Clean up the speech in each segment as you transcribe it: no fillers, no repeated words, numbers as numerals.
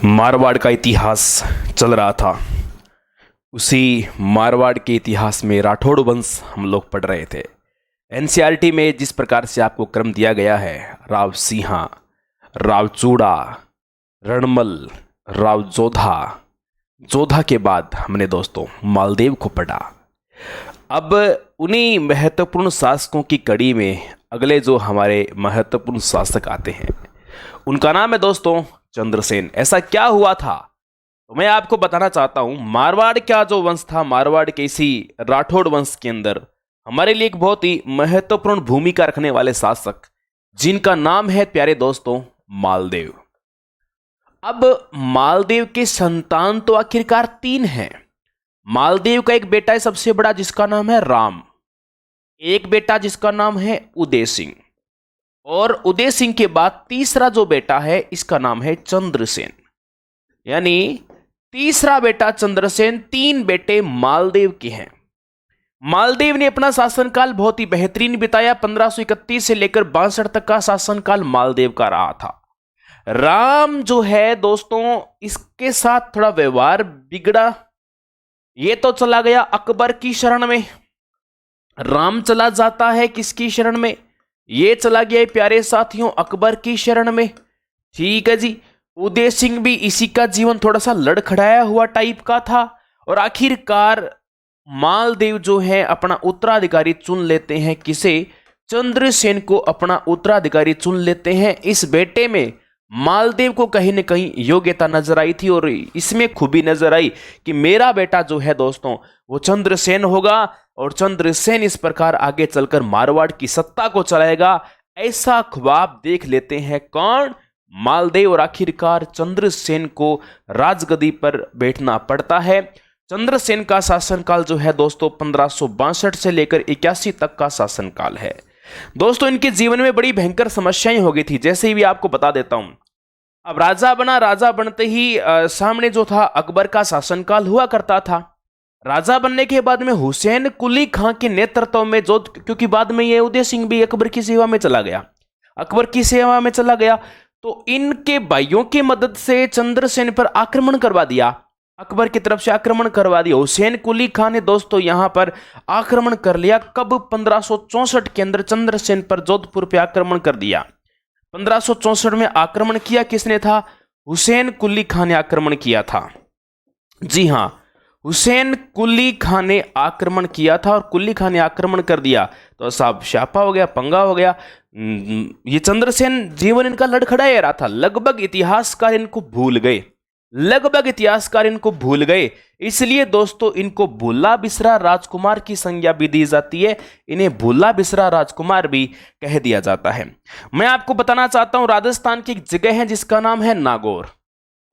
मारवाड़ का इतिहास चल रहा था। उसी मारवाड़ के इतिहास में राठौड़ वंश हम लोग पढ़ रहे थे। एनसीईआरटी में जिस प्रकार से आपको क्रम दिया गया है, राव सिंहा, राव चूड़ा, रणमल, राव जोधा, जोधा के बाद हमने दोस्तों मालदेव को पढ़ा। अब उन्हीं महत्वपूर्ण शासकों की कड़ी में अगले जो हमारे महत्वपूर्ण शासक आते हैं, उनका नाम है दोस्तों चंद्रसेन। ऐसा क्या हुआ था तो मैं आपको बताना चाहता हूं। मारवाड़ का जो वंश था, मारवाड़ के इसी राठौड़ वंश के अंदर हमारे लिए एक बहुत ही महत्वपूर्ण भूमिका रखने वाले शासक, जिनका नाम है प्यारे दोस्तों मालदेव। अब मालदेव के संतान तो आखिरकार 3 हैं। मालदेव का एक बेटा है सबसे बड़ा, जिसका नाम है राम, एक बेटा जिसका नाम है उदय सिंह, और उदय सिंह के बाद तीसरा जो बेटा है इसका नाम है चंद्रसेन। यानी तीसरा बेटा चंद्रसेन, 3 बेटे मालदेव के हैं। मालदेव ने अपना शासनकाल बहुत ही बेहतरीन बिताया। 1531 से लेकर 62 तक का शासनकाल मालदेव का रहा था। राम जो है दोस्तों, इसके साथ थोड़ा व्यवहार बिगड़ा। ये तो चला गया अकबर की शरण में। राम चला जाता है किसकी शरण में? ये चला गया प्यारे साथियों अकबर की शरण में। ठीक है जी। उदय सिंह भी इसी का जीवन थोड़ा सा लड़खड़ाया हुआ टाइप का था, और आखिरकार मालदेव जो है अपना उत्तराधिकारी चुन लेते हैं। किसे? चंद्रसेन को अपना उत्तराधिकारी चुन लेते हैं। इस बेटे में मालदेव को कहीं न कहीं योग्यता नजर आई थी, और इसमें खूबी नजर आई कि मेरा बेटा जो है दोस्तों वो चंद्रसेन होगा, और चंद्रसेन इस प्रकार आगे चलकर मारवाड़ की सत्ता को चलाएगा। ऐसा ख्वाब देख लेते हैं कौन? मालदेव। और आखिरकार चंद्रसेन को राजगद्दी पर बैठना पड़ता है। चंद्रसेन का शासनकाल जो है दोस्तों 1562 से लेकर 81 तक का शासनकाल है। दोस्तों इनके जीवन में बड़ी भयंकर समस्याएं हो गई थी, जैसे ही भी आपको बता देता हूं। अब राजा बना, राजा बनते ही सामने जो था अकबर का शासनकाल हुआ करता था। राजा बनने के बाद में हुसैन कुली खां के नेतृत्व में, जो क्योंकि बाद में ये उदय सिंह भी अकबर की सेवा में चला गया, अकबर की सेवा में चला गया, तो इनके भाइयों की मदद से चंद्रसेन पर आक्रमण करवा दिया। अकबर की तरफ से आक्रमण करवा दिया। हुसैन कुली खां ने दोस्तों यहां पर आक्रमण कर लिया। कब? 1564 के अंदर चंद्रसेन पर जोधपुर पे आक्रमण कर दिया। 1564 में आक्रमण किया किसने था? हुसैन कुली खां ने आक्रमण किया था। जी हां, हुसैन कुली खां ने आक्रमण किया था, और कुली खां ने आक्रमण कर दिया तो साहब शापा हो गया, पंगा हो गया। ये चंद्रसेन जीवन इनका लड़खड़ाया रहा था। लगभग इतिहासकार इनको भूल गए, लगभग इतिहासकार इनको भूल गए। इसलिए दोस्तों इनको भूला बिसरा राजकुमार की संज्ञा भी दी जाती है। इन्हें भूला बिसरा राजकुमार भी कह दिया जाता है। मैं आपको बताना चाहता हूं, राजस्थान की एक जगह है जिसका नाम है नागौर।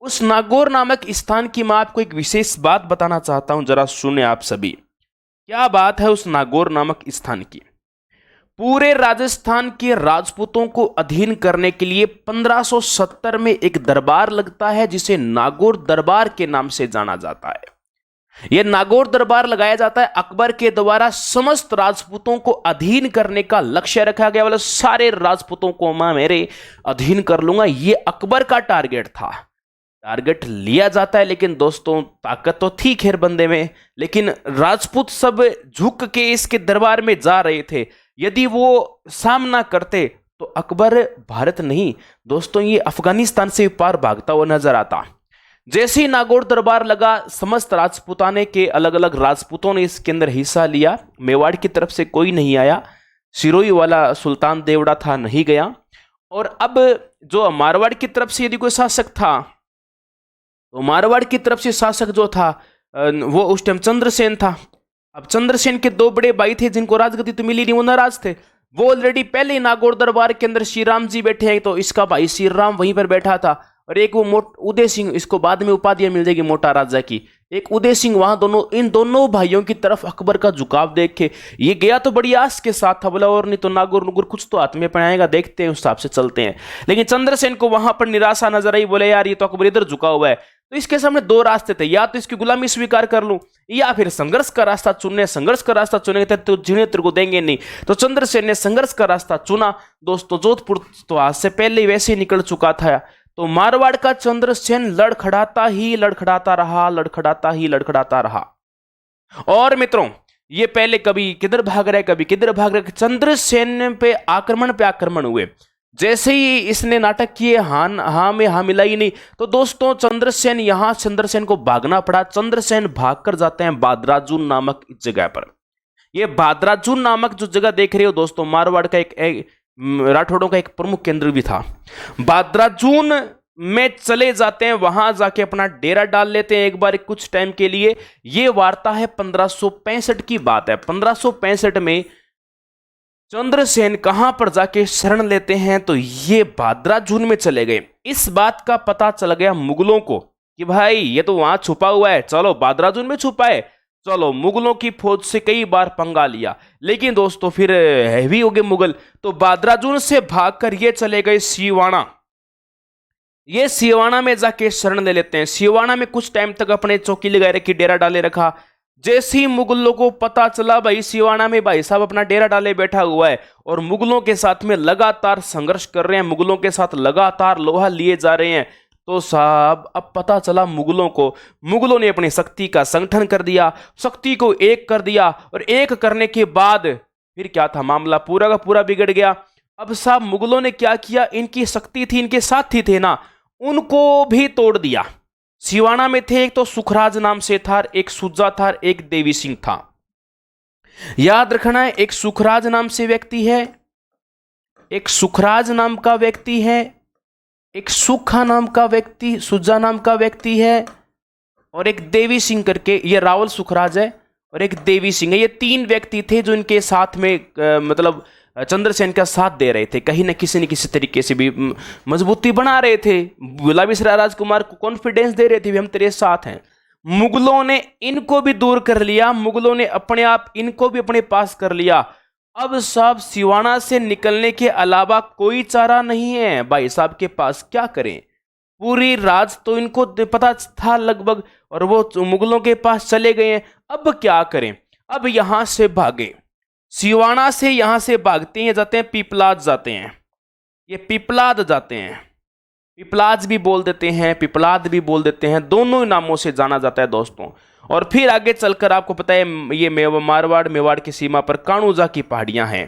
उस नागौर नामक स्थान की मैं आपको एक विशेष बात बताना चाहता हूं, जरा सुने आप सभी। क्या बात है उस नागौर नामक स्थान की? पूरे राजस्थान के राजपूतों को अधीन करने के लिए 1570 में एक दरबार लगता है, जिसे नागौर दरबार के नाम से जाना जाता है। यह नागौर दरबार लगाया जाता है अकबर के द्वारा समस्त राजपूतों को अधीन करने का लक्ष्य रखा गया। वाला सारे राजपूतों को मैं मेरे अधीन कर लूंगा, यह अकबर का टारगेट था। टारगेट लिया जाता है, लेकिन दोस्तों ताकत तो थी खैर बंदे में, लेकिन राजपूत सब झुक के इसके दरबार में जा रहे थे। यदि वो सामना करते तो अकबर भारत नहीं दोस्तों, ये अफगानिस्तान से पार भागता हुआ नजर आता। जैसे ही नागौर दरबार लगा, समस्त राजपूताने के अलग अलग राजपूतों ने इसके अंदर हिस्सा लिया। मेवाड़ की तरफ से कोई नहीं आया, सिरोही वाला सुल्तान देवड़ा था, नहीं गया। और अब जो मारवाड़ की तरफ से यदि कोई शासक था, तो मारवाड़ की तरफ से शासक जो था वो उस टाइम चंद्रसेन था। अब चंद्रसेन के 2 बड़े भाई थे जिनको राजगद्दी तो मिली नहीं, वो नाराज थे। वो ऑलरेडी पहले ही नागौर दरबार के अंदर श्री राम जी बैठे हैं, तो इसका भाई श्री राम वहीं पर बैठा था, और एक वो उदय सिंह, इसको बाद में उपाधियां मिल जाएगी मोटा राजा की, एक उदय सिंह वहां। इन दोनों भाइयों की तरफ अकबर का झुकाव देख के ये गया तो बड़ी आस के साथ था, बोला और नहीं तो नागौर नुगौर कुछ तो हाथ में पहनाएगा, देखते हैं उस हिसाब से चलते हैं। लेकिन चंद्रसेन को वहां पर निराशा नजर आई। बोले यार ये तो अकबर इधर झुका हुआ है, तो इसके सामने 2 रास्ते थे, या तो इसकी गुलामी स्वीकार कर लूं, या फिर संघर्ष का रास्ता चुनने। संघर्ष का रास्ता चुनेंगे तो जिन्हें तेरे को देंगे नहीं। तो चंद्रसेन ने संघर्ष का रास्ता चुना। दोस्तों जोधपुर तो आज से पहले ही वैसे ही निकल चुका था, तो मारवाड़ का चंद्रसेन लड़खड़ाता ही लड़खड़ाता रहा, लड़खड़ाता ही लड़खड़ाता रहा। और मित्रों, ये पहले कभी किधर भाग रहे, कभी किधर भाग रहे, चंद्रसेन पे आक्रमण हुए। जैसे ही इसने नाटक किए हाँ में हाँ मिलाई नहीं, तो दोस्तों चंद्रसेन को भागना पड़ा। चंद्रसेन भागकर जाते हैं बादराजून नामक जगह पर। ये बादराजून नामक जो जगह देख रहे हो दोस्तों, मारवाड़ का एक राठौड़ों का एक प्रमुख केंद्र भी था। बादराजून में चले जाते हैं, वहां जाके अपना डेरा डाल लेते हैं एक बार कुछ टाइम के लिए। ये वार्ता है 1565 की बात है। 1565 में चंद्रसेन कहां पर जाके शरण लेते हैं, तो ये बादराजून में चले गए। इस बात का पता चल गया मुगलों को कि भाई ये तो वहां छुपा हुआ है, चलो बादराजून में छुपा है, चलो। मुगलों की फौज से कई बार पंगा लिया, लेकिन दोस्तों फिर हैवी हो गए मुगल। तो बादराजून से भागकर ये चले गए सीवाना। ये सीवाना में जाके शरण ले लेते हैं। सीवाना में कुछ टाइम तक अपने चौकी लगाए रखी, डेरा डाले रखा। जैसे ही मुगलों को पता चला भाई सीवाना में भाई साहब अपना डेरा डाले बैठा हुआ है और मुगलों के साथ में लगातार संघर्ष कर रहे हैं, मुगलों के साथ लगातार लोहा लिए जा रहे हैं, तो साहब अब पता चला मुगलों को। मुगलों ने अपनी शक्ति का संगठन कर दिया, शक्ति को एक कर दिया, और एक करने के बाद फिर क्या था, मामला पूरा का पूरा बिगड़ गया। अब साहब मुगलों ने क्या किया, इनकी शक्ति थी, इनके साथी थे ना, उनको भी तोड़ दिया। सिवाना में थे एक तो सुखराज नाम से था, एक सुजा था, एक देवी सिंह था। याद रखना है, एक सुखराज नाम से व्यक्ति है, एक सुखराज नाम का व्यक्ति है, एक सुखा नाम का व्यक्ति, सुजा नाम का व्यक्ति है, और एक देवी सिंह करके, ये रावल सुखराज है और एक देवी सिंह है। ये तीन व्यक्ति थे जो इनके साथ में मतलब चंद्रसेन का साथ दे रहे थे, कहीं न किसी तरीके से भी मजबूती बना रहे थे। गुलाबी सराय राजकुमार को कॉन्फिडेंस दे रहे थे भी हम तेरे साथ हैं। मुगलों ने इनको भी दूर कर लिया, मुगलों ने अपने आप इनको भी अपने पास कर लिया। अब साहब सिवाना से निकलने के अलावा कोई चारा नहीं है भाई साहब के पास, क्या करें। पूरी राज तो इनको पता था लगभग, और वो मुगलों के पास चले गए हैं। अब क्या करें, अब यहां से भागे, सिवाना से यहां से भागते हैं, जाते हैं पीपलाद, जाते हैं, ये पीपलाद जाते हैं। पीपलाद भी बोल देते हैं, पिपलाद भी बोल देते हैं, दोनों नामों से जाना जाता है दोस्तों। और फिर आगे चलकर आपको पता है ये मारवाड़ मेवाड़ की सीमा पर काणूजा की पहाड़ियां हैं,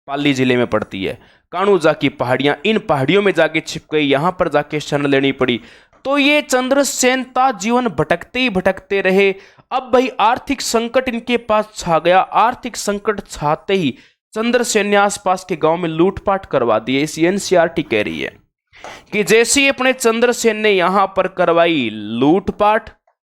पाली जिले में पड़ती है काणूजा की पहाड़ियां। इन पहाड़ियों में जाके छिप गई, यहां पर जाके शरण लेनी पड़ी। तो ये चंद्रसेन ता जीवन भटकते ही भटकते रहे। अब भाई आर्थिक संकट इनके पास छा गया। आर्थिक संकट छाते ही चंद्रसेन ने आसपास के गांव में लूटपाट करवा दी। इस एनसीईआरटी कह रही है कि जैसे ही अपने चंद्रसेन ने यहां पर करवाई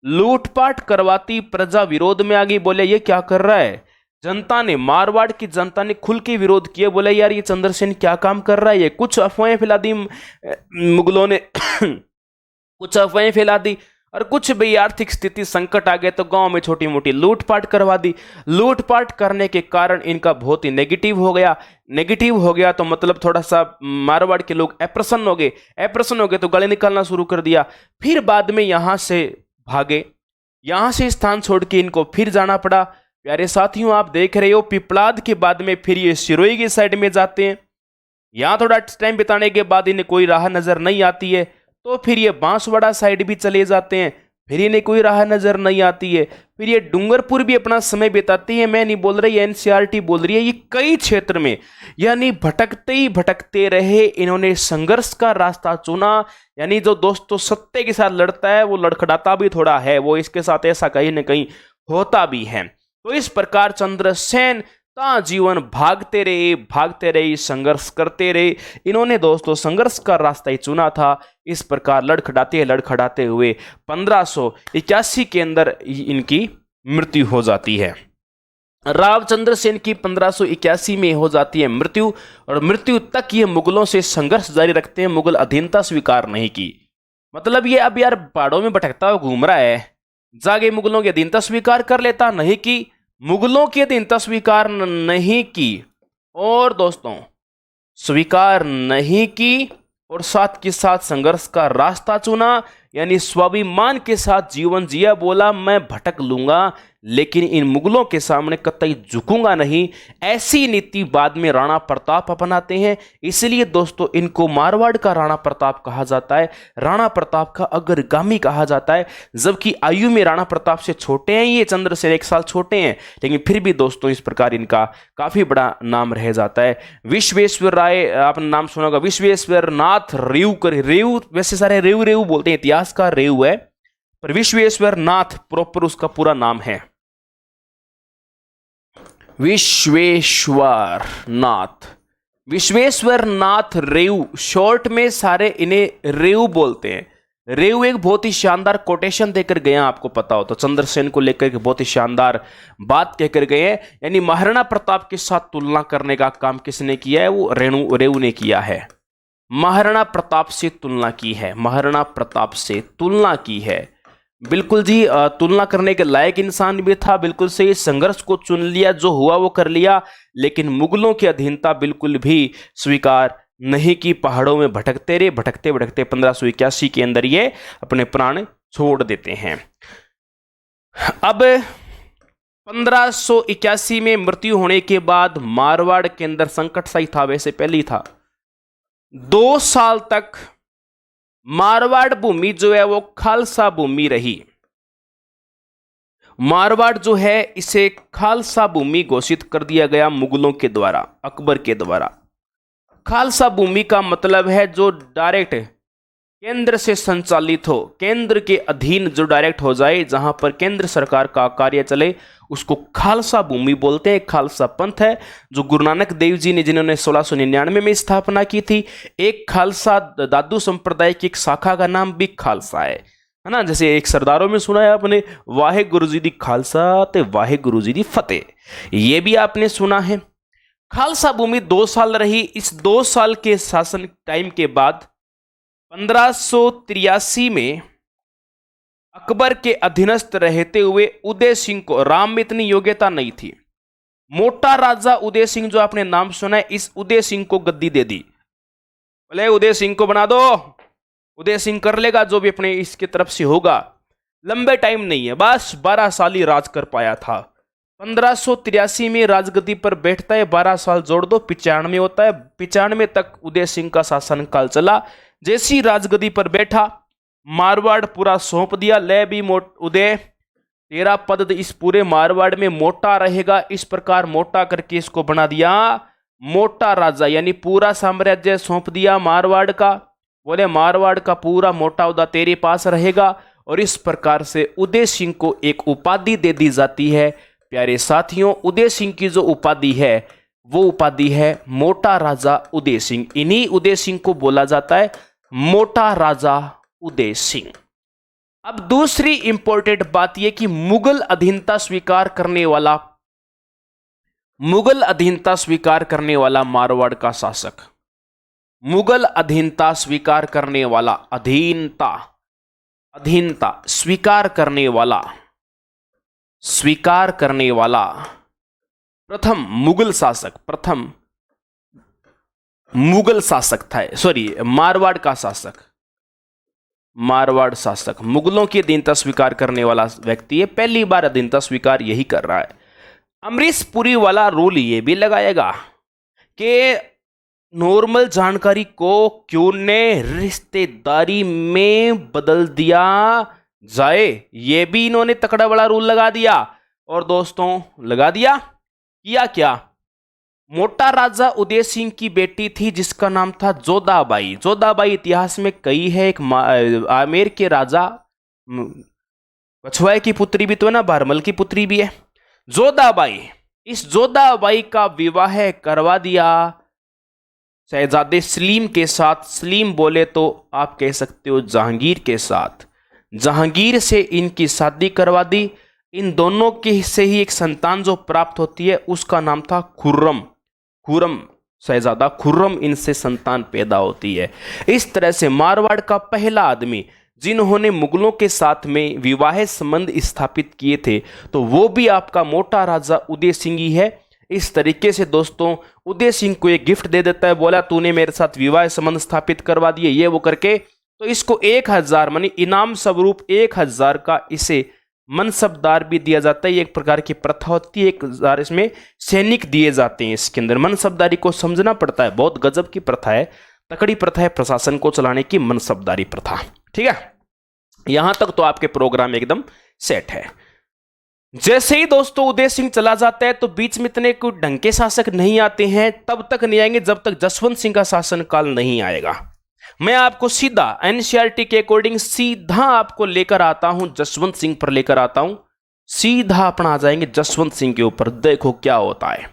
लूटपाट करवाती, प्रजा विरोध में आ गई। बोले ये क्या कर रहा है, जनता ने, मारवाड़ की जनता ने खुल के विरोध किया। बोले यार ये चंद्रसेन क्या काम कर रहा है, ये कुछ अफवाहें फैला दी मुगलों ने कुछ अफवाहें फैला दी, और कुछ भी आर्थिक स्थिति संकट आ गए तो गांव में छोटी मोटी लूटपाट करवा दी। लूटपाट करने के कारण इनका बहुत ही नेगेटिव हो गया तो मतलब थोड़ा सा मारवाड़ के लोग अप्रसन्न हो गए तो गाली निकालना शुरू कर दिया। फिर बाद में यहां से भागे, यहां से स्थान छोड़ के इनको फिर जाना पड़ा। प्यारे साथियों, आप देख रहे हो पिपलाद के बाद में फिर ये सिरोही की साइड में जाते हैं। यहां थोड़ा टाइम बिताने के बाद इन्हें कोई राह नजर नहीं आती है, तो फिर ये बांसवाड़ा साइड भी चले जाते हैं, फिर इन्हें कोई राह नजर नहीं आती है। फिर ये डूंगरपुर भी अपना समय बिताती है। मैं नहीं बोल रही, एनसीईआरटी बोल रही है। ये कई क्षेत्र में यानी भटकते ही भटकते रहे, इन्होंने संघर्ष का रास्ता चुना। यानी जो दोस्तों सत्य के साथ लड़ता है वो लड़खड़ाता भी थोड़ा है, वो इसके साथ ऐसा कहीं ना कहीं होता भी है। तो इस प्रकार चंद्रसेन जीवन भागते रहे, संघर्ष करते रहे। इन्होंने दोस्तों संघर्ष का रास्ता ही चुना था। इस प्रकार लड़खड़ाते हुए 1581 के अंदर इनकी मृत्यु हो जाती है। राव चंद्रसेन की 1581 में हो जाती है मृत्यु, और मृत्यु तक ये मुगलों से संघर्ष जारी रखते हैं। मुगल अधीनता स्वीकार नहीं की। मतलब ये अब यार पहाड़ों में भटकता हुआ घूम रहा है, जाके मुगलों की अधीनता स्वीकार कर लेता, नहीं की। मुगलों की अधीनता स्वीकार नहीं की, और दोस्तों स्वीकार नहीं की, और साथ के साथ संघर्ष का रास्ता चुना। यानी स्वाभिमान के साथ जीवन जिया। बोला मैं भटक लूंगा लेकिन इन मुगलों के सामने कतई झुकूंगा नहीं, ऐसी नीति बाद में राणा प्रताप अपनाते हैं। इसलिए दोस्तों इनको मारवाड़ का राणा प्रताप कहा जाता है, राणा प्रताप का अग्रगामी कहा जाता है। जबकि आयु में राणा प्रताप से छोटे हैं ये, चंद्रसेन 1 साल छोटे हैं, लेकिन फिर भी दोस्तों इस प्रकार इनका काफी बड़ा नाम रह जाता है। विश्वेश्वर राय, आपने नाम सुना होगा, विश्वेश्वर नाथ रेऊ कर, रेऊ वैसे सारे रेऊ रेऊ बोलते हैं, इतिहास का रेऊ है, पर विश्वेश्वर नाथ प्रॉपर उसका पूरा नाम है, विश्वेश्वर नाथ, विश्वेश्वर नाथ रेऊ, शॉर्ट में सारे इन्हें रेऊ बोलते हैं। रेऊ एक बहुत ही शानदार कोटेशन देकर गए हैं, आपको पता हो तो, चंद्रसेन को लेकर एक बहुत ही शानदार बात कहकर गए हैं, यानी महाराणा प्रताप के साथ तुलना करने का काम किसने किया है, वो रेऊ ने किया है। महाराणा प्रताप से तुलना की है, महाराणा प्रताप से तुलना की है, बिल्कुल जी, तुलना करने के लायक इंसान भी था, बिल्कुल सही, संघर्ष को चुन लिया, जो हुआ वो कर लिया, लेकिन मुगलों की अधीनता बिल्कुल भी स्वीकार नहीं की। पहाड़ों में भटकते रहे, भटकते भटकते 1581 के अंदर ये अपने प्राण छोड़ देते हैं। अब 1581 में मृत्यु होने के बाद मारवाड़ के अंदर संकट सा ही था, वैसे पहले ही था। 2 साल तक मारवाड़ भूमि जो है वो खालसा भूमि रही। मारवाड़ जो है इसे खालसा भूमि घोषित कर दिया गया मुगलों के द्वारा, अकबर के द्वारा। खालसा भूमि का मतलब है जो डायरेक्ट केंद्र से संचालित हो, केंद्र के अधीन जो डायरेक्ट हो जाए, जहां पर केंद्र सरकार का कार्य चले, उसको खालसा भूमि बोलते हैं। खालसा पंथ है जो गुरु नानक देव जी ने, जिन्होंने 1699 में स्थापना की थी। एक खालसा दादू संप्रदाय की एक शाखा का नाम भी खालसा है ना। जैसे एक सरदारों में सुना है आपने, वाहे गुरु जी दी खालसा ते वाहे गुरु जी दी फतेह, ये भी आपने सुना है। खालसा भूमि 2 साल रही। इस 2 साल के शासन टाइम के बाद 1583 में अकबर के अधीनस्थ रहते हुए उदय सिंह को, राम में इतनी योग्यता नहीं थी, मोटा राजा उदय सिंह जो आपने नाम सुना है, इस उदय सिंह को गद्दी दे दी। बोले उदय सिंह को बना दो, उदय सिंह कर लेगा जो भी अपने इसके तरफ से होगा। लंबे टाइम नहीं है, बस 12 साल ही राज कर पाया था। 1583 में राजगद्दी पर बैठता है, 12 साल जोड़ दो 95 होता है। 95 तक उदय सिंह का शासनकाल चला। जैसी राजगद्दी पर बैठा, मारवाड़ पूरा सौंप दिया, ले भी उदय तेरा पद इस पूरे मारवाड़ में मोटा रहेगा। इस प्रकार मोटा करके इसको बना दिया मोटा राजा, यानी पूरा साम्राज्य सौंप दिया मारवाड़ का। बोले मारवाड़ का पूरा मोटा उदा तेरे पास रहेगा। और इस प्रकार से उदय सिंह को एक उपाधि दे दी जाती है। प्यारे साथियों, उदय सिंह की जो उपाधि है वो उपाधि है मोटा राजा उदय सिंह। इन्हीं उदय सिंह को बोला जाता है मोटा राजा उदय सिंह। अब दूसरी इंपॉर्टेंट बात यह कि मुगल अधीनता स्वीकार करने वाला मारवाड़ का शासक, मुगल अधीनता स्वीकार करने वाला, अधीनता स्वीकार करने वाला प्रथम मुगल शासक था, मारवाड़ शासक मुगलों की अधीनता स्वीकार करने वाला व्यक्ति है। पहली बार अधीनता स्वीकार यही कर रहा है। अमरीश पुरी वाला रूल ये भी लगाएगा कि नॉर्मल जानकारी को क्यों ने रिश्तेदारी में बदल दिया जाए, ये भी इन्होंने तकड़ा बड़ा रूल लगा दिया। और दोस्तों लगा दिया, किया क्या, मोटा राजा उदय सिंह की बेटी थी जिसका नाम था जोधाबाई। जोधाबाई इतिहास में कई है, एक आमेर के राजा कछवाए की पुत्री भी तो है ना, भारमल की पुत्री भी है जोधाबाई। इस जोधाबाई का विवाह करवा दिया शहजादे सलीम के साथ। सलीम बोले तो आप कह सकते हो जहांगीर के साथ। जहांगीर से इनकी शादी करवा दी। इन दोनों के से ही एक संतान जो प्राप्त होती है उसका नाम था खुर्रम। शहजादा खुर्रम इनसे संतान पैदा होती है। इस तरह से मारवाड़ का पहला आदमी जिन्होंने मुगलों के साथ में विवाह संबंध स्थापित किए थे तो वो भी आपका मोटा राजा उदय सिंह ही है। इस तरीके से दोस्तों उदय सिंह को एक गिफ्ट दे देता है, बोला तूने मेरे साथ विवाह संबंध स्थापित करवा दिए, ये वो करके, तो इसको 1000 मानी इनाम स्वरूप 1000 का इसे मनसबदार भी दिया जाता है, ये एक प्रकार की प्रथा होती है। एक हजार इसमें सैनिक दिए जाते हैं। इसके अंदर मनसबदारी को समझना पड़ता है, बहुत गजब की प्रथा है, तकड़ी प्रथा है प्रशासन को चलाने की, मनसबदारी प्रथा। ठीक है, यहां तक तो आपके प्रोग्राम एकदम सेट है। जैसे ही दोस्तों उदय सिंह चला जाता है तो बीच में इतने कोई ढंग के शासक नहीं आते हैं, तब तक नहीं आएंगे जब तक जसवंत सिंह का शासनकाल नहीं आएगा। मैं आपको सीधा एनसीईआरटी के अकॉर्डिंग सीधा आपको लेकर आता हूं, जसवंत सिंह पर लेकर आता हूं, सीधा अपना आ जाएंगे जसवंत सिंह के ऊपर। देखो क्या होता है।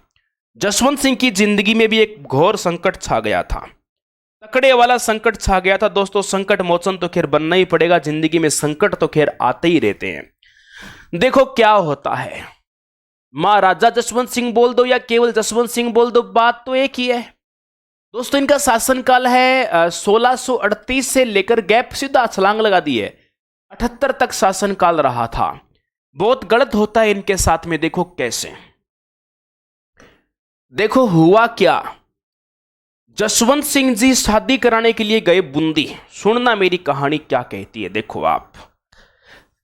जसवंत सिंह की जिंदगी में भी एक घोर संकट छा गया था, तकड़े वाला संकट छा गया था दोस्तों। संकट मोचन तो खैर बनना ही पड़ेगा, जिंदगी में संकट तो खैर आते ही रहते हैं। देखो क्या होता है, महाराजा जसवंत सिंह बोल दो या केवल जसवंत सिंह बोल दो, बात तो एक ही है दोस्तों। इनका शासनकाल है 1638 से लेकर गैप सीधा छलांग लगा दी है 78 तक शासनकाल रहा था। बहुत गलत होता है इनके साथ में। देखो कैसे, देखो हुआ क्या। जसवंत सिंह जी शादी कराने के लिए गए बूंदी। सुनना मेरी कहानी क्या कहती है। देखो आप,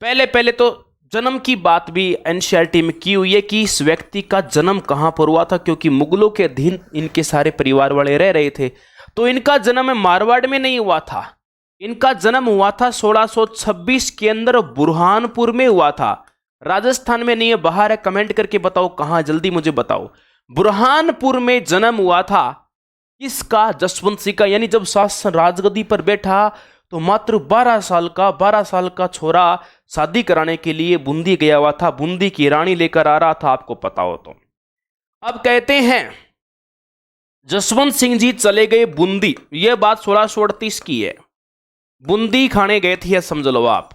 पहले तो जन्म की बात भी एनसीईआरटी में की हुई है कि इस व्यक्ति का जन्म कहां पर हुआ था, क्योंकि मुगलों के अधीन इनके सारे परिवार वाले रह रहे थे। तो इनका जन्म मारवाड़ में नहीं हुआ था, इनका जन्म हुआ था 1626 के अंदर बुरहानपुर में हुआ था। राजस्थान में नहीं है, बाहर है, कमेंट करके बताओ कहां, जल्दी मुझे बताओ। बुरहानपुर में जन्म हुआ था किसका, जसवंत सिंह का। यानी जब शासन राजगद्दी पर बैठा तो मात्र 12 साल का छोरा शादी कराने के लिए बूंदी गया हुआ था, बूंदी की रानी लेकर आ रहा था, आपको पता हो तो। अब कहते हैं जसवंत सिंह जी चले गए बूंदी, यह बात 1638 की है। बूंदी खाने गए थे, समझ लो आप।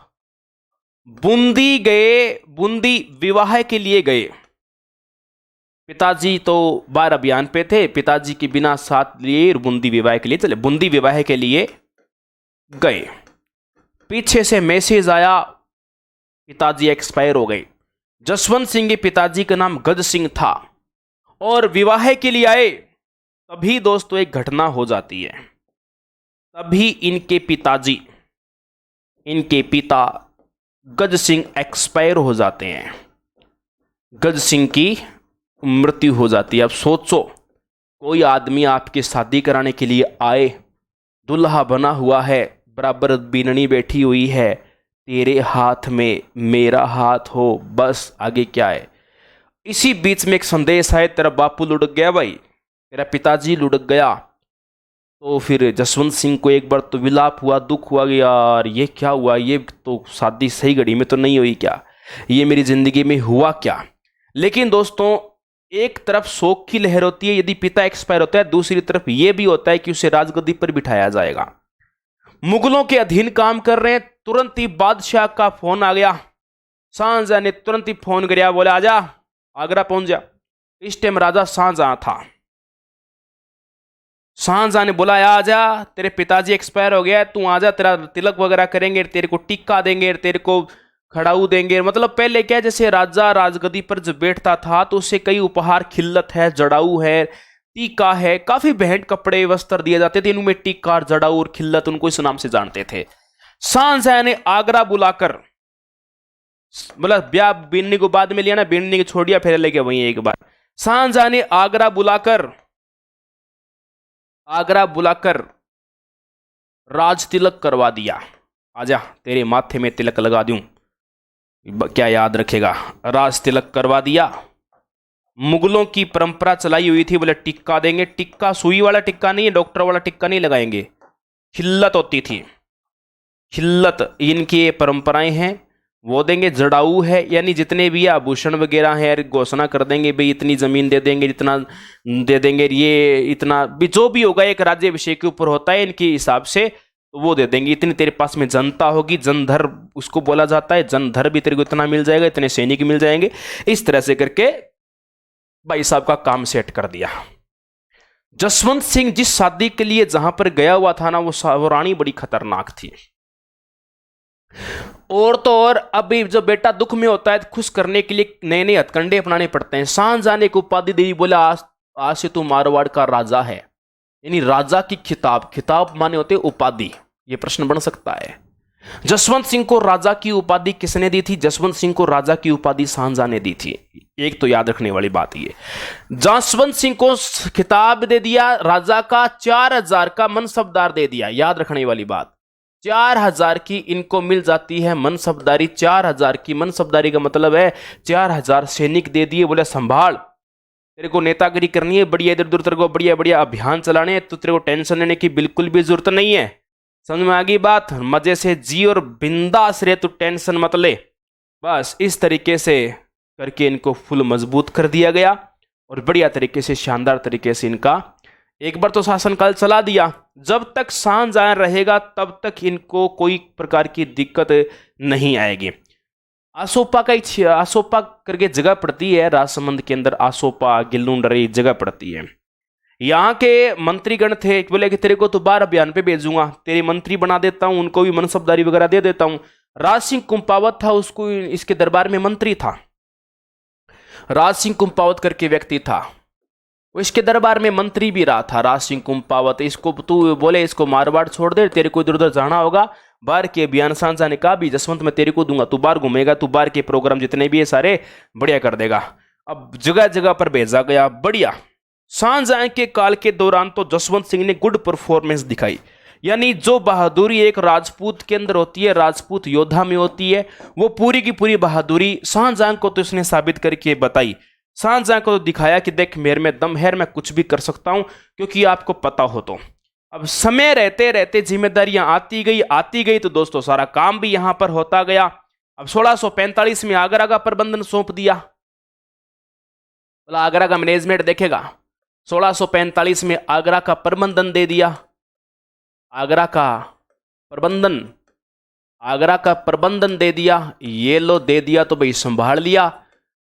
बूंदी गए, बूंदी विवाह के लिए गए। पिताजी तो बाहर अभियान पे थे, पिताजी के बिना साथ लिए बूंदी विवाह के लिए चले। बूंदी विवाह के लिए गए, पीछे से मैसेज आया पिताजी एक्सपायर हो गए। जसवंत सिंह के पिताजी का नाम गज सिंह था और विवाह के लिए आए। तभी दोस्तों एक घटना हो जाती है, तभी इनके पिता गज सिंह एक्सपायर हो जाते हैं, गज सिंह की मृत्यु हो जाती है। अब सोचो, कोई आदमी आपके शादी कराने के लिए आए, दुल्हा बना हुआ है, बराबर बीननी बैठी हुई है, तेरे हाथ में मेरा हाथ हो, बस आगे क्या है। इसी बीच में एक संदेश आए, तेरा बापू लुढ़क गया भाई, तेरा पिताजी लुढ़क गया। तो फिर जसवंत सिंह को एक बार तो विलाप हुआ, दुख हुआ कि यार ये क्या हुआ, ये तो शादी सही घड़ी में तो नहीं हुई क्या, ये मेरी जिंदगी में हुआ क्या। लेकिन दोस्तों एक तरफ शोक की लहर होती है यदि पिता एक्सपायर होता है, दूसरी तरफ यह भी होता है कि उसे राजगद्दी पर बिठाया जाएगा। मुगलों के अधीन काम कर रहे हैं, तुरंत ही बादशाह का फोन आ गया। शाहजहां ने तुरंत ही फोन किया, बोला आजा आगरा पहुंच जा। इस टाइम राजा शाहजहां था। शाहजहां ने बोला आजा, तेरे पिताजी एक्सपायर हो गया है, तू आजा, तेरा तिलक वगैरह करेंगे, तेरे को टिक्का देंगे, तेरे को खड़ाऊ देंगे। मतलब पहले क्या, जैसे राजा राजगद्दी पर जब बैठता था तो उसे कई उपहार, खिल्लत है, जड़ाऊ है, टीका है, काफी भेंट कपड़े वस्त्र दिए जाते थे। इनमें टीका, जड़ाऊ और खिल्लत, उनको इस नाम से जानते थे। शाहजहां ने आगरा बुलाकर, मतलब ब्याह बीननी को बाद में लिया ना, बीननी को छोड़ दिया फिर लेके वहीं एक बार। शाहजहां ने आगरा बुलाकर राज तिलक करवा दिया। आजा तेरे माथे में तिलक लगा दूं, क्या याद रखेगा। राज तिलक करवा दिया। मुगलों की परंपरा चलाई हुई थी, बोले टिक्का देंगे, टिक्का सुई वाला टिक्का नहीं है, डॉक्टर वाला टिक्का नहीं लगाएंगे, खिल्लत होती थी, खिल्लत इनकी परंपराएं हैं, वो देंगे। जड़ाऊ है, यानी जितने भी आभूषण वगैरह हैं घोषणा कर देंगे, भाई इतनी जमीन दे देंगे, जितना दे देंगे, ये इतना भी जो भी होगा एक राज्याभिषेक के ऊपर होता है इनके हिसाब से, तो वो दे देंगे। इतनी तेरे पास में जनता होगी, जनधर उसको बोला जाता है, जनधर भी तेरे को इतना मिल जाएगा, इतने सैनिक मिल जाएंगे। इस तरह से करके भाई साहब का काम सेट कर दिया। जसवंत सिंह जिस शादी के लिए जहां पर गया हुआ था ना, वो रानी बड़ी खतरनाक थी। और तो और अभी जब बेटा दुख में होता है तो खुश करने के लिए नए नए हथकंडे अपनाने पड़ते हैं। शाहजहां ने एक उपाधि दी, बोला आज से तू मारवाड़ का राजा है, यानी राजा की खिताब, खिताब माने होते उपाधि। ये प्रश्न बन सकता है। जसवंत सिंह को राजा की उपाधि किसने दी थी? जसवंत सिंह को राजा की उपाधि शाहजहां ने दी थी। एक तो याद रखने वाली बात ये, जसवंत सिंह को खिताब दे दिया राजा का, 4000 का मनसबदार दे दिया। याद रखने वाली बात, 4000 की इनको मिल जाती है मनसबदारी। 4000 की मनसबदारी का मतलब है 4000 सैनिक दे दिए, बोले संभाल, तेरे को नेतागिरी करनी है, बढ़िया इधर उधर तेरे को बढ़िया बढ़िया अभियान चलाने हैं, तो तेरे को टेंशन लेने की बिल्कुल भी जरूरत नहीं है। समझ में आ गई बात? मजे से जी और बिंदास रहे, तू टेंशन मत ले। बस इस तरीके से करके इनको फुल मजबूत कर दिया गया और बढ़िया तरीके से, शानदार तरीके से इनका एक बार तो शासनकाल चला दिया। जब तक शाहजहां रहेगा तब तक इनको कोई प्रकार की दिक्कत नहीं आएगी। आसोपा आसोपा करके जगह पड़ती है राजसमंद के अंदर, आसोपा गिल्लुंडरी जगह पड़ती है। यहाँ के मंत्रीगण थे, बोले कि तेरे को तो बाहर अभियान पे भेजूंगा, तेरे मंत्री बना देता हूं, उनको भी मनसबदारी वगैरह दे देता हूं। राज सिंह कुंपावत था, उसको इसके दरबार में मंत्री था। राज सिंह कुंपावत करके व्यक्ति था, वो इसके दरबार में मंत्री भी रहा था। राज सिंह कुंपावत, इसको तू बोले इसको मारवाड़ छोड़ दे, तेरे को इधर उधर जाना होगा, बाहर के अभियान शाहजहां ने कहा भी जसवंत मैं तेरे को दूंगा, तू बाहर घूमेगा, तू बाहर के प्रोग्राम जितने भी है सारे बढ़िया कर देगा। अब जगह जगह पर भेजा गया, बढ़िया। शाहजहां के काल के दौरान तो जसवंत सिंह ने गुड परफॉर्मेंस दिखाई, यानी जो बहादुरी एक राजपूत के अंदर होती है, राजपूत योद्धा में होती है, वो पूरी की पूरी बहादुरी शाहजहां को तो इसने साबित करके बताई। शाहजहां को तो दिखाया कि देख मेरे में दम है, मैं कुछ भी कर सकता हूं, क्योंकि आपको पता हो तो। अब समय रहते रहते जिम्मेदारियां आती गई तो दोस्तों सारा काम भी यहां पर होता गया। अब 1645 में आगरा का प्रबंधन सौंप दिया। बोला आगरा का मैनेजमेंट देखेगा। 1645 में आगरा का प्रबंधन दे दिया। आगरा का प्रबंधन दे दिया, ये लो दे दिया तो भाई संभाल लिया।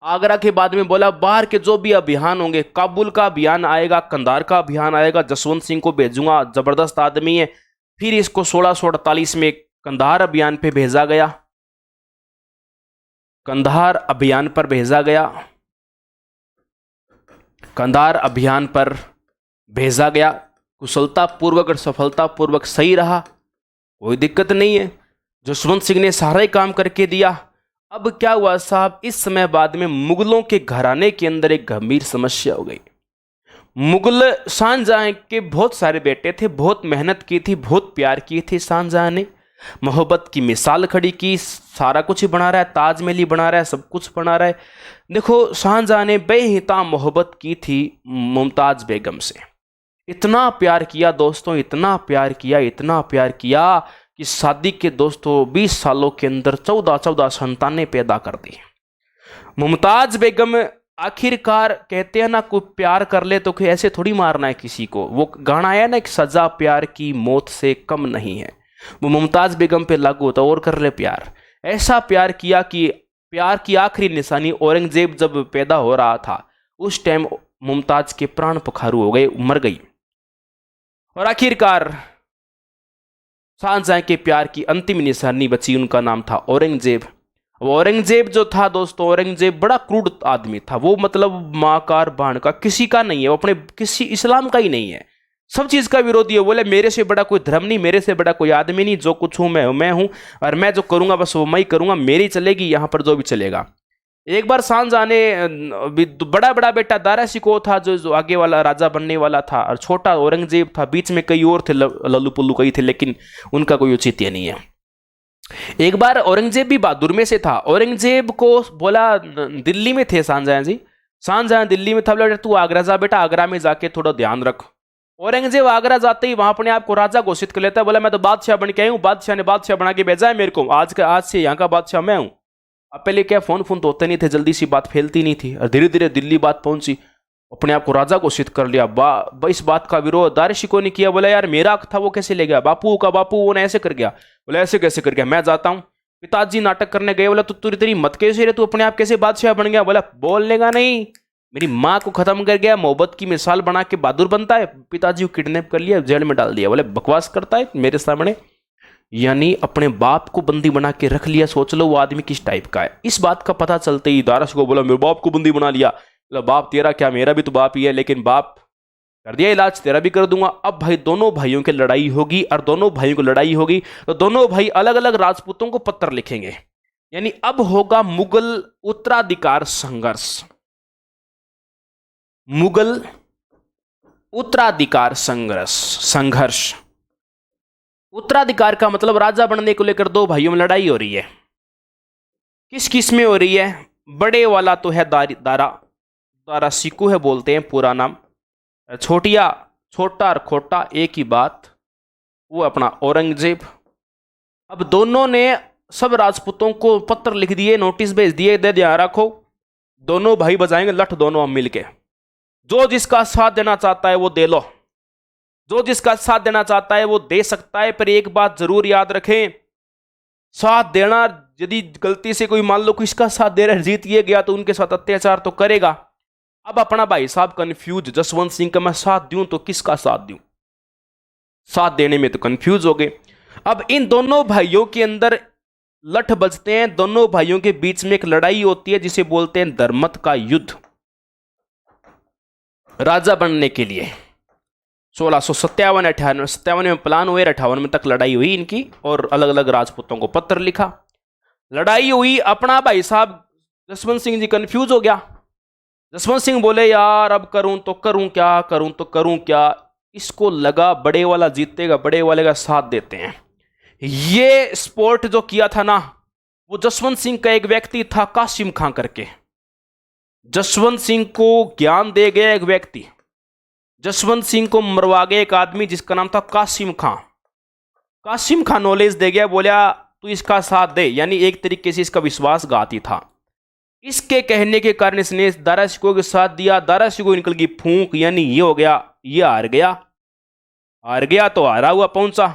आगरा के बाद में बोला बाहर के जो भी अभियान होंगे, काबुल का अभियान आएगा, कंधार का अभियान आएगा, जसवंत सिंह को भेजूंगा, जबरदस्त आदमी है। फिर इसको 1648 में कंधार अभियान पे भेजा गया। कंधार अभियान पर भेजा गया, कुशलतापूर्वक और सफलतापूर्वक सही रहा, कोई दिक्कत नहीं है। जसवंत सिंह ने सारा ही काम करके दिया। अब क्या हुआ साहब, इस समय बाद में मुगलों के घराने के अंदर एक गंभीर समस्या हो गई। मुगल शाहजहां के बहुत सारे बेटे थे, बहुत मेहनत की थी, बहुत प्यार की थी शाहजहां ने, मोहब्बत की मिसाल खड़ी की, सारा कुछ ही बना रहा है, ताजमहल ही बना रहा है, सब कुछ बना रहा है। देखो शाहजहां ने बेहिता मोहब्बत की थी मुमताज बेगम से, इतना प्यार किया दोस्तों, इतना प्यार किया कि शादी के दोस्तों 20 सालों के अंदर 14 संतानें पैदा कर दी। मुमताज बेगम आखिरकार कहते हैं ना, कोई प्यार कर ले तो कोई ऐसे थोड़ी मारना है किसी को। वो गाना आया ना कि सजा प्यार की मौत से कम नहीं है, वो मुमताज बेगम पे लागू होता, और कर ले प्यार। ऐसा प्यार किया कि प्यार की आखिरी निशानी औरंगजेब जब पैदा हो रहा था उस टाइम मुमताज के प्राण पखारू हो गए, मर गई। और आखिरकार शाहजहां के प्यार की अंतिम निशानी बची, उनका नाम था औरंगजेब। औरंगजेब जो था दोस्तों, औरंगजेब बड़ा क्रूर आदमी था। वो मतलब माँ का बाण का किसी का नहीं है, वो अपने किसी इस्लाम का ही नहीं है, सब चीज का विरोधी है। बोले मेरे से बड़ा कोई धर्म नहीं, मेरे से बड़ा कोई आदमी नहीं, जो कुछ हूं मैं हूं, और मैं जो करूंगा बस वो मैं ही करूंगा, मेरी चलेगी, यहां पर जो भी चलेगा। एक बार शाहजहां ने बड़ा बेटा दारा शिकोह था, जो आगे वाला राजा बनने वाला था, और छोटा औरंगजेब था, बीच में कई और थे, लल्लू पुल्लू कई थे, लेकिन उनका कोई औचित्य नहीं है। एक बार औरंगजेब भी बहादुर में से था। औरंगजेब को बोला, दिल्ली में थे शाहजहां दिल्ली में था, बोला तू आगरा जा बेटा, आगरा में जाके थोड़ा ध्यान रख। औरंगजेब आगरा जाते ही वहां अपने आप को राजा घोषित कर लेता है। बोला मैं तो बादशाह बन के आई हूँ, बादशाह ने बादशाह बना के भेजा है मेरे को, आज से यहाँ का बादशाह मैं हूँ। अब पहले क्या फोन तो होते नहीं थे, जल्दी सी बात फैलती नहीं थी, और धीरे धीरे दिल्ली बात पहुंची, अपने आप को राजा घोषित कर लिया। इस बात का विरोध दारा शिकोह ने किया। बोला यार मेरा हक था, वो कैसे ले गया, बापू का बापू वो ऐसे कर गया। बोला ऐसे कैसे कर गया, मैं जाता हूँ। पिताजी नाटक करने गए। बोला तू तेरी मत कैसे रे, तू अपने आप कैसे बादशाह बन गया। बोला बोलने का नहीं, मेरी माँ को खत्म कर गया, मोहब्बत की मिसाल बना के बहादुर बनता है, पिताजी को किडनैप कर लिया, जेल में डाल दिया। बोले बकवास करता है मेरे सामने, यानी अपने बाप को बंदी बना के रख लिया। सोच लो वो आदमी किस टाइप का है। इस बात का पता चलते ही दारा शिकोह बोला मेरे बाप को बंदी बना लिया। बोला बाप तेरा क्या, मेरा भी तो बाप ही है, लेकिन बाप कर दिया इलाज, तेरा भी कर दूंगा। अब भाई दोनों भाइयों की लड़ाई होगी, और दोनों भाइयों की लड़ाई होगी तो दोनों भाई अलग अलग राजपूतों को पत्र लिखेंगे। यानी अब होगा मुगल उत्तराधिकार संघर्ष। मुगल उत्तराधिकार संघर्ष। उत्तराधिकार का मतलब राजा बनने को लेकर दो भाइयों में लड़ाई हो रही है। किस किस में हो रही है? बड़े वाला तो है दारा सिकू है, बोलते हैं पूरा नाम। छोटा और खोटा एक ही बात, वो अपना औरंगजेब। अब दोनों ने सब राजपूतों को पत्र लिख दिए, नोटिस भेज दिए, दे ध्यान रखो दोनों भाई बजाएंगे लठ दोनों हम मिलके। जो जिसका साथ देना चाहता है वो दे लो, जो जिसका साथ देना चाहता है वो दे सकता है, पर एक बात जरूर याद रखें, साथ देना, यदि गलती से कोई मान लो किसका साथ दे रहा है, जीत ये गया तो उनके साथ अत्याचार तो करेगा। अब अपना भाई साहब कंफ्यूज, जसवंत सिंह का मैं साथ दूं तो किसका साथ दूं, साथ देने में तो कंफ्यूज हो गए। अब इन दोनों भाइयों के अंदर लठ बजते हैं, दोनों भाइयों के बीच में एक लड़ाई होती है जिसे बोलते हैं धर्मत का युद्ध। राजा बनने के लिए 1657 में प्लान हुए, 58 में तक लड़ाई हुई इनकी, और अलग अलग राजपूतों को पत्र लिखा, लड़ाई हुई। अपना भाई साहब जसवंत सिंह जी कंफ्यूज हो गया। जसवंत सिंह बोले यार अब करूं तो करूं क्या, करूं तो करूं क्या। इसको लगा बड़े वाला जीतेगा, बड़े वाले का साथ देते हैं। ये स्पोर्ट जो किया था ना, वो जसवंत सिंह का एक व्यक्ति था कासिम खां करके। जसवंत सिंह को ज्ञान दे गया एक व्यक्ति, जसवंत सिंह को मरवा गया एक आदमी जिसका नाम था कासिम खां। कासिम खां नॉलेज दे गया, बोला तू इसका साथ दे, यानी एक तरीके से इसका विश्वासघाती था। इसके कहने के कारण इसने दारा सिकोह के साथ दिया। दारा सिकोह निकल गई फूंक, यानी ये हो गया, ये हार गया। हार गया तो हारा हुआ पहुंचा।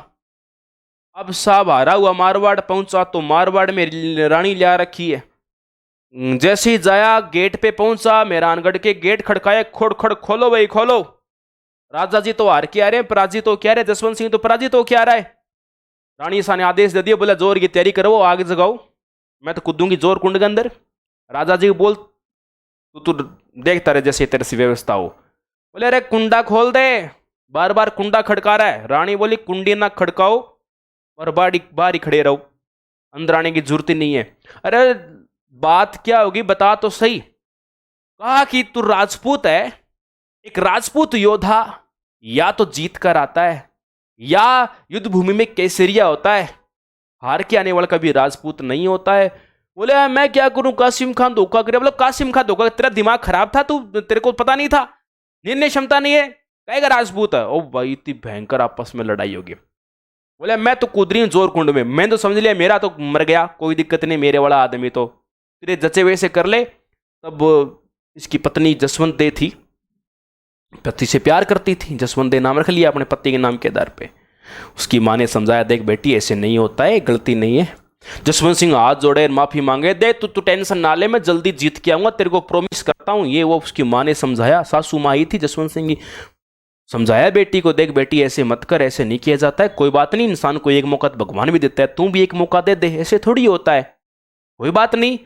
अब साहब हारा हुआ मारवाड़ पहुंचा तो मारवाड़ में रानी लिया रखी है। जैसे ही जाया गेट पे पहुंचा, मेहरानगढ़ के गेट खड़काया, खोड़ खोड़ खोलो भाई खोलो। राजा जी तो हार के आ रहे हैं, पराजित तो क्या रहे, जसवंत सिंह तो पराजित हो क्या रहा है। रानी सा ने आदेश दे दिया, बोला जोर की तैयारी करो, आगे जगाओ, मैं तो कूदूंगी जोर कुंड के अंदर। राजा जी बोल तू देखता रहे जैसे तेरे से व्यवस्था हो। बोले अरे कुंडा खोल दे, बार बार कुंडा खड़का रहा है। रानी बोली कुंडी ना खड़काओ और बाहर ही खड़े रहो, अंदर आने की जरूरत ही नहीं है। अरे बात क्या होगी बता तो सही। कहा कि तू राजपूत है, एक राजपूत योद्धा या तो जीत कर आता है या युद्ध भूमि में केसरिया होता है, हार के आने वाला कभी राजपूत नहीं होता है। बोले मैं क्या करूं, कासिम खान धोखा करे। बोले कासिम खान धोखा, तेरा दिमाग खराब था, तू तेरे को पता नहीं था, निर्णय क्षमता नहीं है, कहेगा राजपूत है। ओ भाई इतनी भयंकर आपस में लड़ाई होगी। बोले मैं तो कूद रही हूं जोर कुंड में, मैं तो समझ लिया मेरा तो मर गया, कोई दिक्कत नहीं, मेरे वाला आदमी तो तेरे जचे वैसे कर ले। तब इसकी पत्नी जसवंत दे थी, पति से प्यार करती थी, जसवंत दे नाम रख लिया अपने पति के नाम के आधार पे। उसकी माँ ने समझाया देख बेटी ऐसे नहीं होता है, गलती नहीं है। जसवंत सिंह हाथ जोड़े माफी मांगे, दे तू टेंशन ना ले, मैं जल्दी जीत के आऊंगा, तेरे को प्रॉमिस करता हूं। ये वो उसकी माँ ने समझाया, सासू माँ आई थी जसवंत सिंह की, समझाया बेटी को, देख बेटी ऐसे मत कर, ऐसे नहीं किया जाता है, कोई बात नहीं, इंसान को एक मौका तो भगवान भी देता है, तू भी एक मौका दे दे, ऐसे थोड़ी होता है, कोई बात नहीं।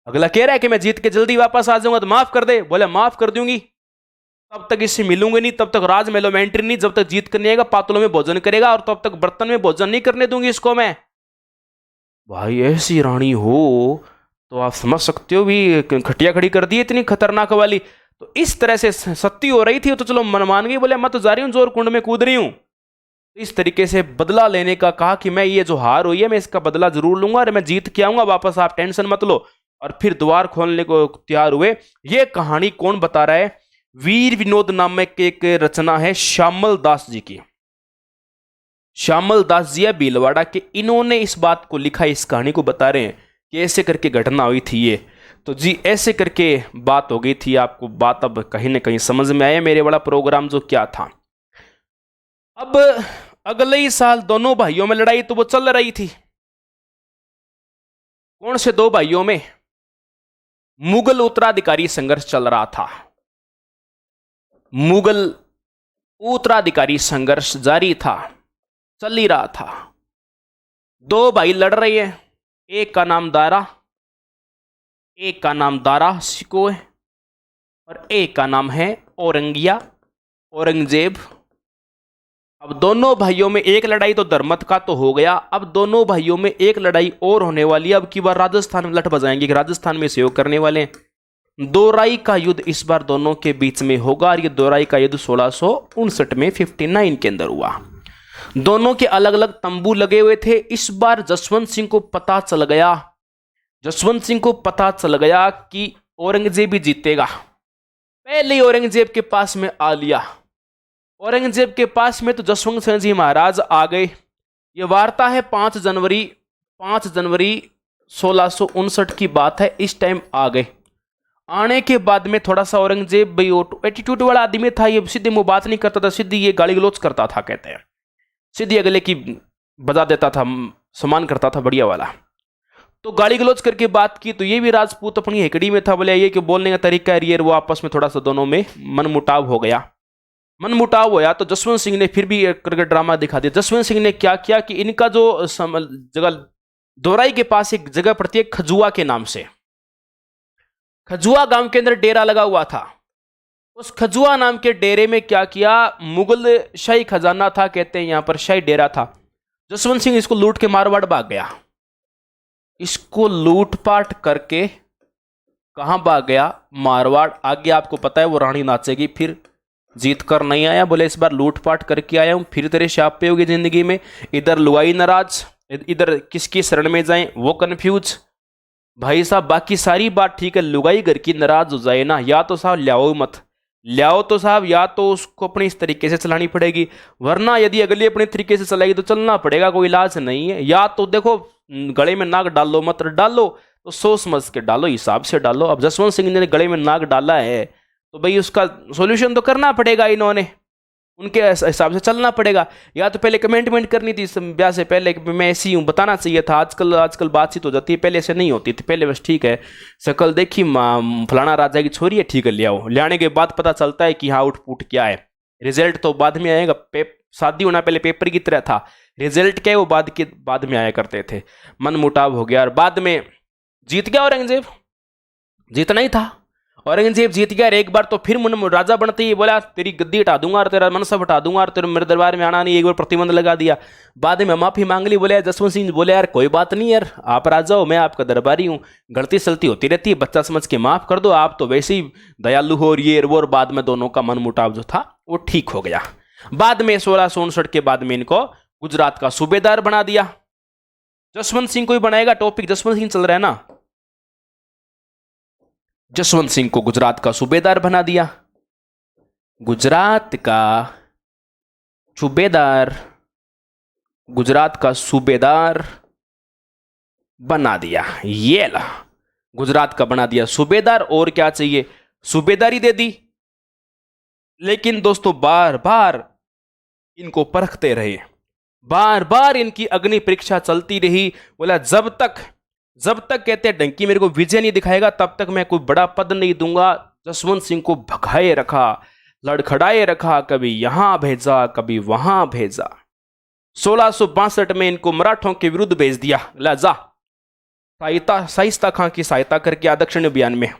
अगला कह रहा है कि मैं जीत के जल्दी वापस आ जाऊंगा तो माफ कर दे। बोले माफ कर दूंगी, तब तक इससे मिलूंगी नहीं, तब तक राजमहलों में एंट्री नहीं, जब तक जीत कर नहीं आएगा, पातलों में भोजन करेगा, और तब तक बर्तन में भोजन नहीं करने दूंगी इसको मैं। भाई ऐसी रानी हो तो आप समझ सकते हो भी, खटिया खड़ी कर दी इतनी खतरनाक वाली। तो इस तरह से सत्ती हो रही थी, तो चलो मन मान गई, बोले मैं तो जा रही हूँ जोर कुंड में कूद रही हूँ। इस तरीके से बदला लेने का कहा कि मैं ये जो हार हुई है मैं इसका बदला जरूर लूंगा, और मैं जीत के आऊंगा वापस, आप टेंशन मत लो। और फिर द्वार खोलने को तैयार हुए। ये कहानी कौन बता रहा है? वीर विनोद नामक एक रचना है श्यामल दास जी की। श्यामल दास जी है भीलवाड़ा के, इन्होंने इस बात को लिखा, इस कहानी को बता रहे हैं कि ऐसे करके घटना हुई थी ये। तो जी ऐसे करके बात हो गई थी, आपको बात अब कहीं ना कहीं समझ में आया मेरे वाला प्रोग्राम जो क्या था। अब अगले ही साल दोनों भाइयों में लड़ाई तो वो चल रही थी। कौन से दो भाइयों में? मुगल उत्तराधिकारी संघर्ष चल रहा था। मुगल उत्तराधिकारी संघर्ष जारी था, चल ही रहा था। दो भाई लड़ रहे हैं, एक का नाम दारा, एक का नाम दारा सिकोह है, और एक का नाम है औरंगजेब। अब दोनों भाइयों में एक लड़ाई तो दरमत का तो हो गया, अब दोनों भाइयों में एक लड़ाई और होने वाली है। अब की बार राजस्थान में लठ बजाएंगे कि राजस्थान में सहयोग करने वाले हैं। दोराई का युद्ध इस बार दोनों के बीच में होगा और ये दोराई का युद्ध 1659 में 59 के अंदर हुआ। दोनों के अलग अलग तंबू लगे हुए थे। इस बार जसवंत सिंह को पता चल गया, जसवंत सिंह को पता चल गया कि औरंगजेब ही जीतेगा। पहले ही औरंगजेब के पास में आ लिया। औरंगजेब के पास में तो जसवंत सिंह जी महाराज आ गए। ये वार्ता है 5 जनवरी 1659 की बात है। इस टाइम आ गए। आने के बाद में थोड़ा सा औरंगजेब भाई एटीट्यूड वाला आदमी था। ये सीधे मुंह बात नहीं करता था, सीधी ये गाली गलौज करता था, कहते हैं सीधी अगले की बजा देता था, सम्मान करता था बढ़िया वाला। तो गाली गलौज करके बात की तो ये भी राजपूत अपनी हेकड़ी में था। बोले ये कि बोलने का तरीका है, वो आपस में थोड़ा सा दोनों में मनमुटाव हो गया। मनमुटाव होया तो जसवंत सिंह ने फिर भी क्रिकेट ड्रामा दिखा दिया। जसवंत सिंह ने क्या किया कि इनका जो जगह दोराई के पास एक जगह पड़ती है खजुआ के नाम से, खजुआ गांव के अंदर डेरा लगा हुआ था। उस खजुआ नाम के डेरे में क्या किया, मुगल शाही खजाना था, कहते हैं यहां पर शाही डेरा था। जसवंत सिंह इसको लूट के मारवाड़ भाग गया। इसको लूटपाट करके कहां भाग गया, मारवाड़। आगे आपको पता है वो रानी नाचेगी, फिर जीत कर नहीं आया। बोले इस बार लूटपाट करके आया हूं, फिर तेरे शाप पे होगी जिंदगी में। इधर लुआई नाराज, इधर किसकी शरण में जाएं वो कंफ्यूज। भाई साहब बाकी सारी बात ठीक है, लुगाई घर की नाराज हो जाए ना, या तो साहब लियाओ मत लियाओ तो साहब, या तो उसको अपनी इस तरीके से चलानी पड़ेगी, वरना यदि अगली अपने तरीके से चलाएगी तो चलना पड़ेगा, कोई इलाज नहीं है। या तो देखो गले में नाग डालो, मत डालो तो सोच समझ के डालो, हिसाब से डालो। अब जसवंत सिंह ने गले में नाग डाला है तो भाई उसका सॉल्यूशन तो करना पड़ेगा, इन्होंने उनके हिसाब से चलना पड़ेगा। या तो पहले कमेंटमेंट करनी थी ब्याह से पहले कि मैं ऐसी हूँ, बताना चाहिए था। आजकल बातचीत हो जाती है, पहले से नहीं होती थी। पहले बस ठीक है शकल देखी फलाना राजा की छोरी है, ठीक है ले आओ। ले आने के बाद पता चलता है कि हाँ आउटपुट क्या है, रिजल्ट तो बाद में आएगा। शादी होना पहले पेपर की तरह था, रिजल्ट क्या है वो बाद में आया करते थे। मन मुटाव हो गया और बाद में जीत गया औरंगजेब। जीतना ही था, औरंगजेब जीत गया। एक बार तो फिर राजा बनते ही बोला तेरी गद्दी हटा दूंगा और तेरा मनसब हटा दूंगा और तेरे मेरे दरबार में आना नहीं। एक बार प्रतिबंध लगा दिया। बाद में माफी मांग ली। बोले जसवंत सिंह बोले यार कोई बात नहीं यार, आप राजा हो, मैं आपका दरबारी हूँ, गलती सलती होती रहती है, बच्चा समझ के माफ कर दो, आप तो वैसे ही दयालु हो और ये वो। और बाद में दोनों का मन मुटाव जो था वो ठीक हो गया। बाद में 1659 के बाद में इनको गुजरात का सूबेदार बना दिया। जसवंत सिंह को ही बनाएगा, टॉपिक जसवंत सिंह चल रहा है ना। जसवंत सिंह को गुजरात का सूबेदार बना दिया। गुजरात का सूबेदार, गुजरात का सूबेदार बना दिया। ये ला गुजरात का बना दिया सूबेदार। और क्या चाहिए, सूबेदारी दे दी। लेकिन दोस्तों बार बार इनको परखते रहे, बार बार इनकी अग्नि परीक्षा चलती रही। बोला जब तक कहते हैं डंकी मेरे को विजय नहीं दिखाएगा तब तक मैं कोई बड़ा पद नहीं दूंगा। जसवंत सिंह को भगाए रखा, लड़खड़ाए रखा, कभी यहां भेजा कभी वहां भेजा। 1662 में इनको मराठों के विरुद्ध भेज दिया। जा शाइस्ता खां की सहायता करके दक्षिण अभियान में।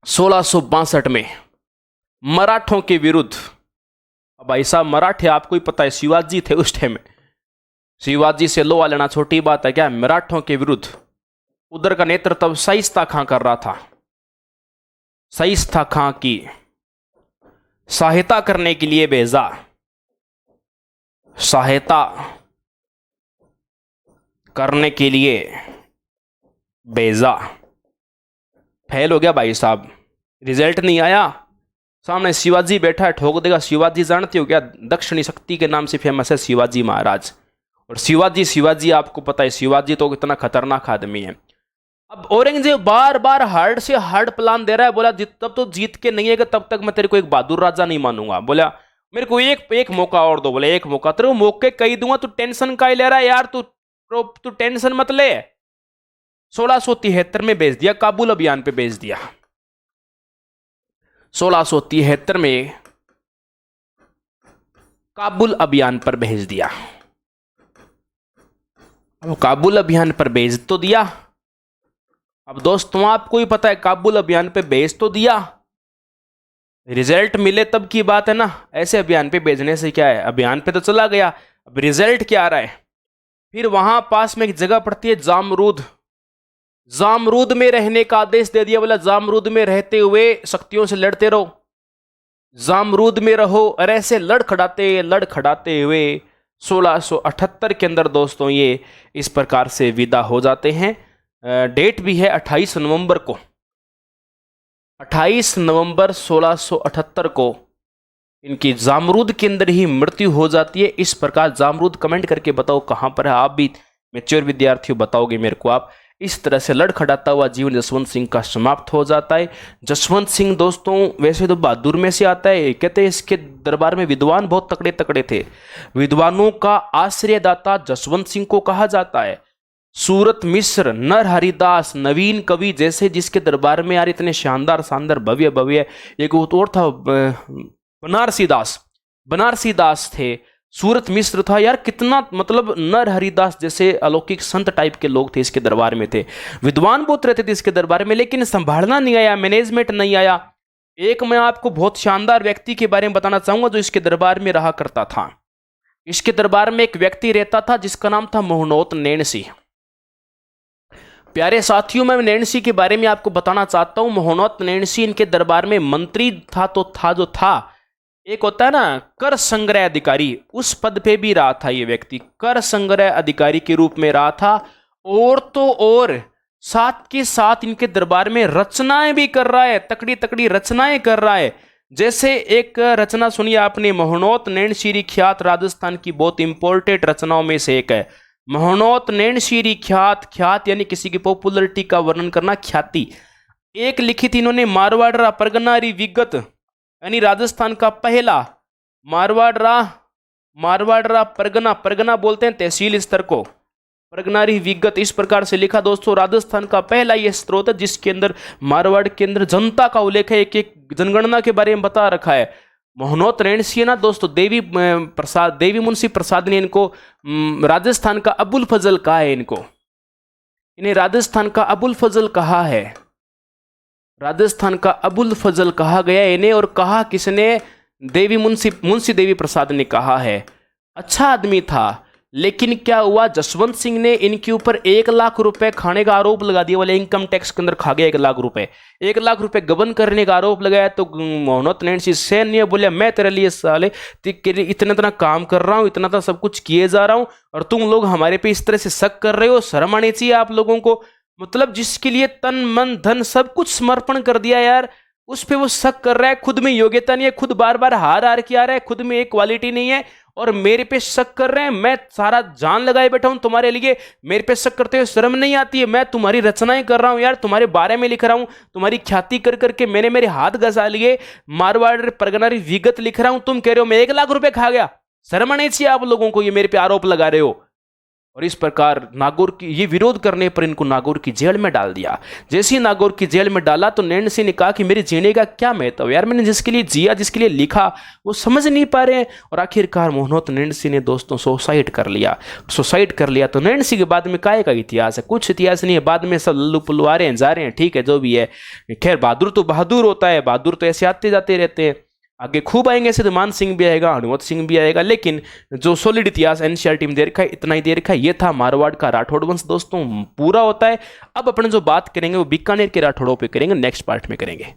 1662 में मराठों के विरुद्ध। अब भाई साहब मराठे आपको ही पता है शिवाजी थे उस टाइम में, शिवाजी से लोहा लेना छोटी बात है क्या। मराठों के विरुद्ध उधर का नेतृत्व शाइस्ता खां कर रहा था। शाइस्ता खां की सहायता करने के लिए भेजा, सहायता करने के लिए भेजा। फेल हो गया भाई साहब, रिजल्ट नहीं आया। सामने शिवाजी बैठा है, ठोक देगा। शिवाजी जानते हो क्या, दक्षिणी शक्ति के नाम से फेमस है शिवाजी महाराज। और शिवाजी आपको पता है, शिवाजी तो कितना खतरनाक आदमी है। अब औरंगजेब बार बार हार्ड से हार्ड प्लान दे रहा है। बोला तब तो जीत के नहीं है तब तक मैं तेरे को एक बहादुर राजा नहीं मानूंगा। बोला मेरे को एक मौका और दो। बोले एक मौका, तेरे को मौके कई दूंगा, तू टेंशन का ही ले रहा है यार, तू टेंशन मत ले। 1673 में भेज दिया, काबुल अभियान पे भेज दिया। 1673 में काबुल अभियान पर भेज दिया। अब काबुल अभियान पर भेज तो दिया। अब दोस्तों आपको ही पता है काबुल अभियान पे भेज तो दिया, रिजल्ट मिले तब की बात है ना, ऐसे अभियान पे भेजने से क्या है, अभियान पे तो चला गया, अब रिजल्ट क्या आ रहा है। फिर वहां पास में एक जगह पड़ती है जामरूद, जामरूद में रहने का आदेश दे दिया, बोला जामरूद में रहते हुए शक्तियों से लड़ते रहो, जामरूद में रहो। और ऐसे लड़खड़ाते हुए 1678 के अंदर दोस्तों ये इस प्रकार से विदा हो जाते हैं। डेट भी है 28 नवंबर को, 28 नवंबर 1678 को इनकी जामरूद के अंदर ही मृत्यु हो जाती है। इस प्रकार जामरूद कमेंट करके बताओ कहां पर है, आप भी मैच्योर विद्यार्थी हो, बताओगे मेरे को आप। इस तरह से लड़खड़ाता हुआ जीवन जसवंत सिंह का समाप्त हो जाता है। जसवंत सिंह दोस्तों वैसे तो बहादुर में से आता है, कहते हैं इसके दरबार में विद्वान बहुत तकड़े तकड़े थे, विद्वानों का आश्रयदाता जसवंत सिंह को कहा जाता है। सूरत मिश्र, नर हरिदास, नवीन कवि जैसे जिसके दरबार में यार इतने शानदार शानदार भव्य भव्य, एक और था बनारसी दास थे, सूरत मिश्र था, यार कितना मतलब नर हरिदास जैसे अलौकिक संत टाइप के लोग थे इसके दरबार में थे, विद्वान बहुत रहते थे इसके दरबार में, लेकिन संभालना नहीं आया, मैनेजमेंट नहीं आया। एक मैं आपको बहुत शानदार व्यक्ति के बारे में बताना चाहूंगा जो इसके दरबार में रहा करता था। इसके दरबार में एक व्यक्ति रहता था जिसका नाम था मोहनोत नैणसी। प्यारे साथियों, मैं नैणसी के बारे में आपको बताना चाहता हूं। मोहनोत नैणसी इनके दरबार में मंत्री था तो था जो था, एक होता है ना कर संग्रह अधिकारी, उस पद पे भी रहा था ये व्यक्ति, कर संग्रह अधिकारी के रूप में रहा था। और तो और साथ के साथ इनके दरबार में रचनाएं भी कर रहा है, तकड़ी तकड़ी रचनाएं कर रहा है। जैसे एक रचना सुनिए आपने, मोहनोत नैणशीरी ख्यात, राजस्थान की बहुत इंपॉर्टेंट रचनाओं में से एक है मोहनोत नैणशीरी ख्यात। ख्यात यानी किसी की पॉपुलरिटी का वर्णन करना, ख्याति। एक लिखी थी इन्होंने मारवाड़ परगनारी विगत, यानी राजस्थान का पहला मारवाड़ परगना बोलते हैं तहसील स्तर को, परगनारी विगत इस प्रकार से लिखा दोस्तों। राजस्थान का पहला यह स्रोत है जिसके अंदर मारवाड़ के अंदर जनता का उल्लेख है, एक एक जनगणना के बारे में बता रखा है। मोहनोत नैणसी ना दोस्तों, देवी मुंशी प्रसाद ने इनको राजस्थान का अबुल फजल कहा है, इन्हें राजस्थान का अबुल फजल कहा है, राजस्थान का अबुल फजल कहा गया इन्हें। और कहा किसने? मुंशी देवी प्रसाद ने कहा है। अच्छा आदमी था, लेकिन क्या हुआ, जसवंत सिंह ने इनके ऊपर 1 लाख रुपए खाने का आरोप लगा दिया, बोले इनकम टैक्स के अंदर खा गया 1 लाख रुपए, 1 लाख रुपए गबन करने का आरोप लगाया। तो मोहनोत नैणसी सैन ने बोले मैं तेरे लिए साले इतना इतना काम कर रहा हूँ, इतना इतना सब कुछ किए जा रहा हूँ, और तुम लोग हमारे पे इस तरह से शक कर रहे हो, शर्म आनी चाहिए आप लोगों को। मतलब जिसके लिए तन मन धन सब कुछ समर्पण कर दिया यार, उस पे वो शक कर रहा है, खुद में योग्यता नहीं है, खुद बार बार हार के आ रहा है, खुद में एक क्वालिटी नहीं है, और मेरे पे शक कर रहे हैं। मैं सारा जान लगाए बैठा हूं तुम्हारे लिए, मेरे पे शक करते हुए शर्म नहीं आती है? मैं तुम्हारी रचनाएं कर रहा हूं यार, तुम्हारे बारे में लिख रहा हूं, तुम्हारी ख्याति कर करके मैंने मेरे हाथ घसा लिए, मारवाड़ परगनारी विगत लिख रहा हूं, तुम कह रहे हो मैं 1 लाख रुपए खा गया? शर्म नहीं चाहिए आप लोगों को, ये मेरे पे आरोप लगा रहे हो। और इस प्रकार नागौर की ये विरोध करने पर इनको नागौर की जेल में डाल दिया। जैसे ही नागौर की जेल में डाला तो नैणसी ने कहा कि मेरे जीने का क्या महत्व यार, मैंने जिसके लिए जिया, जिसके लिए लिखा, वो समझ नहीं पा रहे हैं। और आखिरकार मोहनोत नैणसी ने दोस्तों सुसाइड कर लिया। तो नैणसी के बाद में काय का इतिहास है? कुछ इतिहास नहीं है, बाद में सब लल्लू पुल्लू आ रहे हैं जा रहे हैं, ठीक है जो भी है। खैर बहादुर तो बहादुर होता है, बहादुर तो ऐसे आते जाते रहते हैं, आगे खूब आएंगे, ऐसे तो मान सिंह भी आएगा, हनुमत सिंह भी आएगा, लेकिन जो सॉलिड इतिहास एनसीईआरटी में दे रखा है इतना ही दे रखा है। ये था मारवाड़ का राठौड़ वंश दोस्तों, पूरा होता है। अब अपन जो बात करेंगे वो बीकानेर के राठौड़ों पे करेंगे, नेक्स्ट पार्ट में करेंगे।